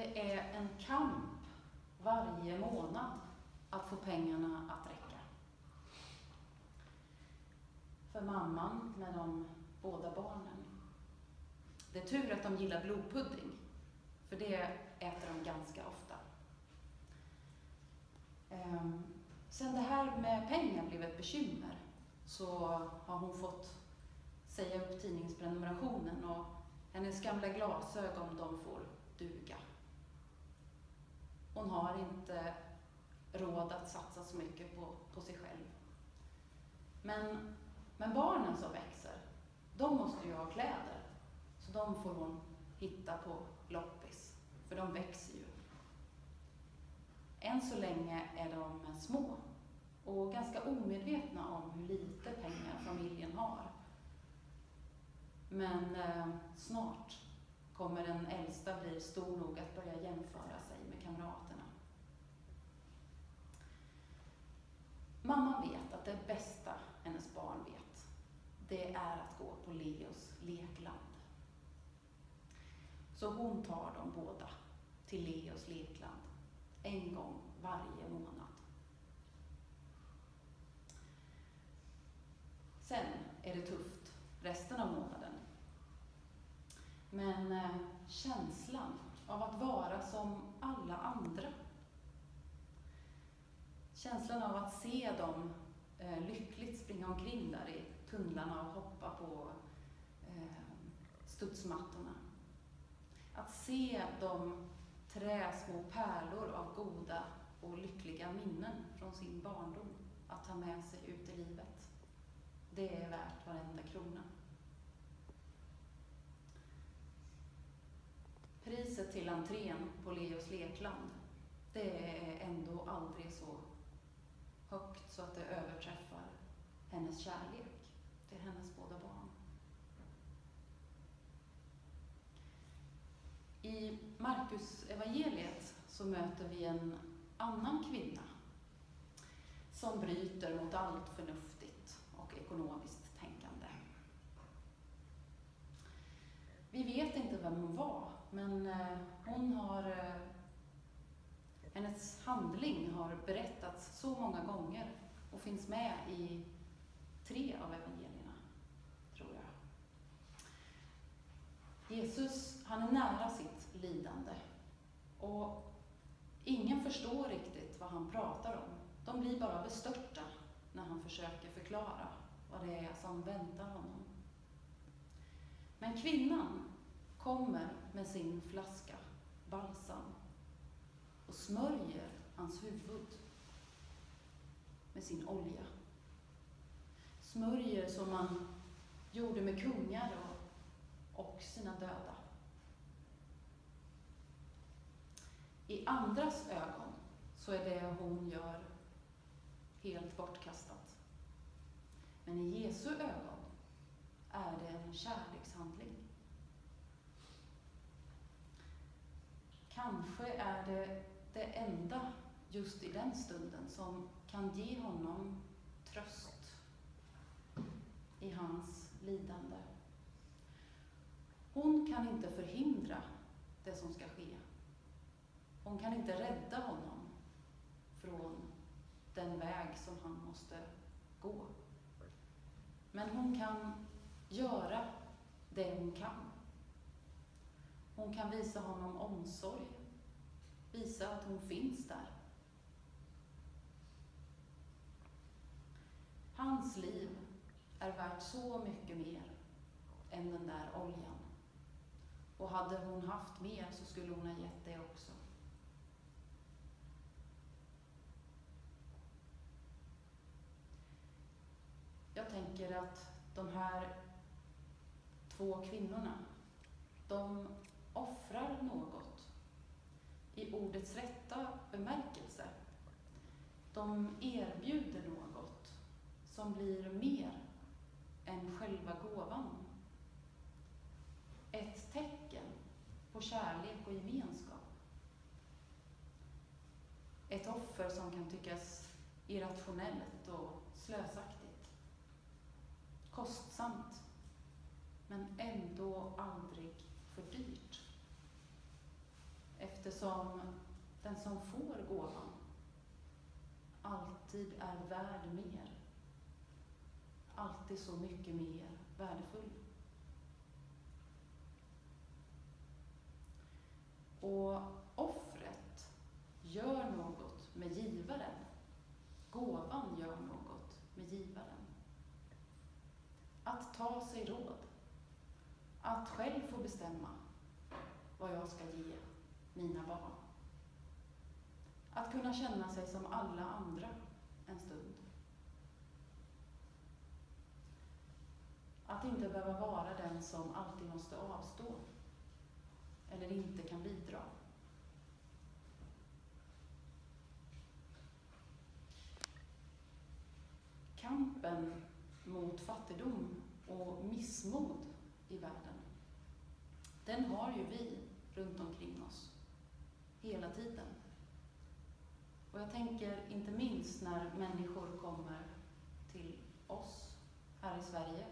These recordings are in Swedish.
Det är en kamp varje månad att få pengarna att räcka. För mamman med de båda barnen. Det är tur att de gillar blodpudding, för det äter de ganska ofta. Sen det här med pengar blev ett bekymmer så har hon fått säga upp tidningsprenumerationen och hennes gamla glasögon de får duga. Hon har inte råd att satsa så mycket på sig själv. Men barnen som växer, de måste ju ha kläder. Så de får hon hitta på loppis, för de växer ju. Än så länge är de små och ganska omedvetna om hur lite pengar familjen har. Men snart kommer den äldsta bli stor nog att börja jämföra sig med kamraterna. Mamman vet att det bästa hennes barn vet, det är att gå på Leos lekland. Så hon tar dem båda till Leos lekland en gång varje månad. Sen är det tufft resten av månaden. Men känslan av att vara som alla andra, känslan av att se dem lyckligt springa omkring där i tunnlarna och hoppa på studsmattorna. Att se dem trä små pärlor av goda och lyckliga minnen från sin barndom att ta med sig ut i livet. Det är värt varenda krona. Priset till entrén på Leos lekland, det är ändå aldrig så högt så att det överträffar hennes kärlek till hennes båda barn. I Markus evangeliet så möter vi en annan kvinna som bryter mot allt förnuftigt och ekonomiskt tänkande. Vi vet inte vem hon var, men hennes handling har berättats så många gånger och finns med i 3 av evangelierna, tror jag. Jesus, han är nära sitt lidande och ingen förstår riktigt vad han pratar om. De blir bara bestörta när han försöker förklara vad det är som väntar honom. Men kvinnan kommer med sin flaska balsam och smörjer hans huvud med sin olja. Smörjer som man gjorde med kungar och sina döda. I andras ögon så är det hon gör helt bortkastat. Men i Jesu ögon är det en kärlekshandling. Kanske är det enda just i den stunden som kan ge honom tröst i hans lidande. Hon kan inte förhindra det som ska ske. Hon kan inte rädda honom från den väg som han måste gå. Men hon kan göra det hon kan. Hon kan visa honom omsorg, visa att hon finns där. Hans liv är värt så mycket mer än den där oljan. Och hade hon haft mer så skulle hon ha gett det också. Jag tänker att de här 2 kvinnorna, de offrar något i ordets rätta bemärkelse. De erbjuder något som blir mer än själva gåvan. Ett tecken på kärlek och gemenskap. Ett offer som kan tyckas irrationellt och slösaktigt. Kostsamt, men ändå aldrig för dyrt. eftersom den som får gåvan alltid är värd mer. Alltid så mycket mer värdefull. Och offret gör något med givaren. Gåvan gör något med givaren. Att ta sig råd. Att själv få bestämma vad jag ska ge mina barn. Att kunna känna sig som alla andra en stund. Att inte behöva vara den som alltid måste avstå eller inte kan bidra. Kampen mot fattigdom och missmod i världen, den har ju vi runt omkring oss hela tiden. Och jag tänker inte minst när människor kommer till oss här i Sverige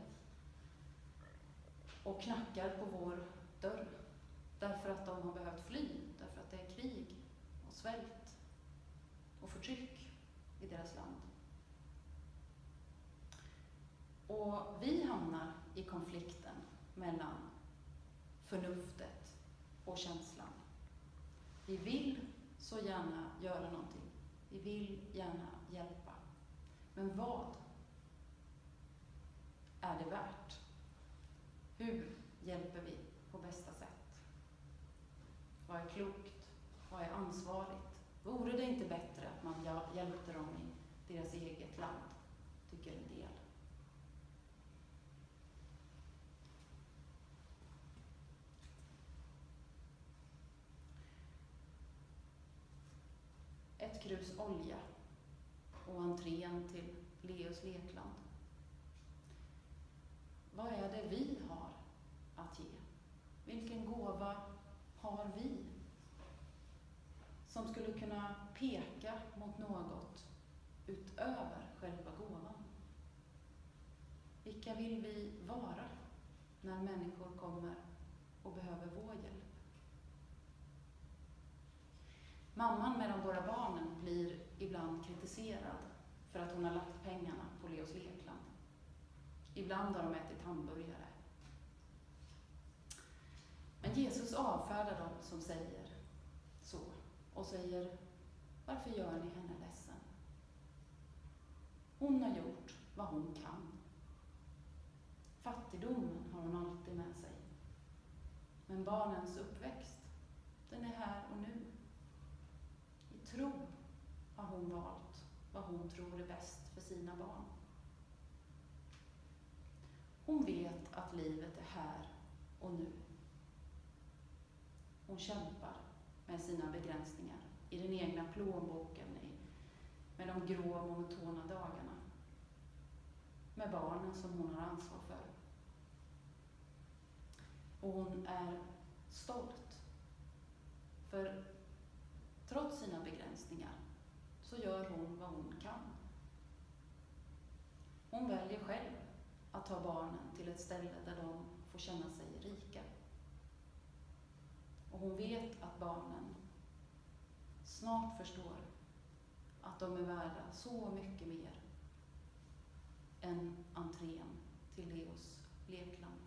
och knackar på vår dörr därför att de har behövt fly, därför att det är krig och svält och förtryck i deras land. Och vi hamnar i konflikten mellan förnuftet och känslan. Vi vill så gärna göra någonting. Vi vill gärna hjälpa. Men vad är det värt? Hur hjälper vi på bästa sätt? Vad är klokt? Vad är ansvarigt? Vore det inte bättre att man hjälpte dem i deras eget land, tycker en del. Ett krus olja och entrén till Leos lekland. Vad är det vi har att ge? Vilken gåva har vi som skulle kunna peka mot något utöver själva gåvan? Vilka vill vi vara när människor kommer och behöver vår hjälp? Mamman med de båda barnen blir ibland kritiserad för att hon har lagt pengarna på Leos lekland. Ibland har de ätit hamburgare. Men Jesus avfärdar dem som säger så och säger: varför gör ni henne ledsen? Hon har gjort vad hon kan. Fattigdomen har hon alltid med sig. Men barnens uppväxt, den är här och nu. I tro har hon valt vad hon tror är bäst för sina barn. Hon vet att livet är här och nu. Hon kämpar med sina begränsningar i den egna plånboken, med de grå monotona dagarna, med barnen som hon har ansvar för. Och hon är stolt, för trots sina begränsningar så gör hon vad hon kan. Hon väljer själv att ta barnen till ett ställe där de får känna sig rika. Och hon vet att barnen snart förstår att de är värda så mycket mer än entrén till Leos lekland.